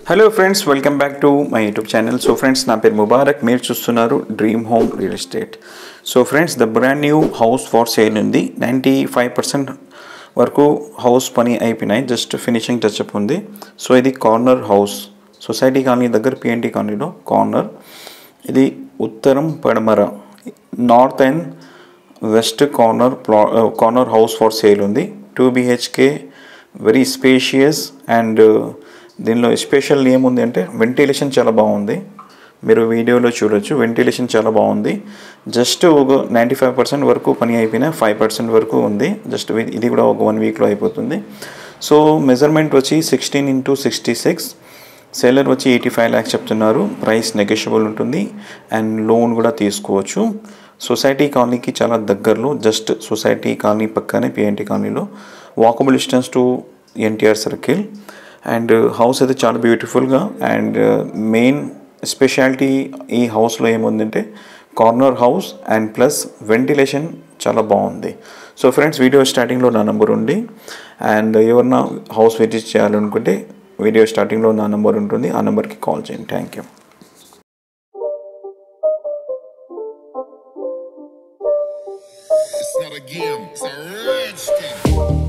Hello friends, welcome back to my YouTube channel. So friends, నా పేరు ముబారక్. మీరు చూస్తున్నారు dream home real estate. So friends, the brand new house for sale ఉంది. 95% వరకు house పని అయిపోయినాయి, జస్ట్ ఫినిషింగ్ టచ్అప్ ఉంది. సో ఇది కార్నర్ హౌస్, సొసైటీ కాలనీ దగ్గర పిఎన్టీ కాలనీలో కార్నర్. ఇది ఉత్తరం పడమర, north and west corner house for sale ఉంది. 2 BHK, వెరీ స్పేషియస్. అండ్ దీనిలో స్పెషల్ ఏముంది అంటే వెంటిలేషన్ చాలా బాగుంది. మీరు వీడియోలో చూడొచ్చు, వెంటిలేషన్ చాలా బాగుంది. జస్ట్ ఒక 95% వరకు పని అయిపోయినా 5% వరకు ఉంది. జస్ట్ ఇది కూడా ఒక 1 వీక్లో అయిపోతుంది. సో మెజర్మెంట్ వచ్చి 16x66. సెల్లర్ వచ్చి 85 lakhs చెప్తున్నారు. ప్రైస్ నెగోషియబుల్ ఉంటుంది అండ్ లోన్ కూడా తీసుకోవచ్చు. సొసైటీ కాలనీకి చాలా దగ్గరలో, జస్ట్ సొసైటీ కాలనీ పక్కనే పిఎన్టీ కాలనీలో, walkable distance to NTR circle. And house అయితే చాలా బ్యూటిఫుల్గా. అండ్ మెయిన్ స్పెషాలిటీ ఈ హౌస్లో ఏముందంటే corner house and plus ventilation చాలా బాగుంది. సో ఫ్రెండ్స్, వీడియో స్టార్టింగ్లో నా నెంబర్ ఉంది. అండ్ ఎవరన్నా హౌస్ విజిట్ చేయాలనుకుంటే వీడియో స్టార్టింగ్లో నా నెంబర్ ఉంటుంది, ఆ నెంబర్కి కాల్ చేయండి. Thank you. It's not a game, it's a rich thing.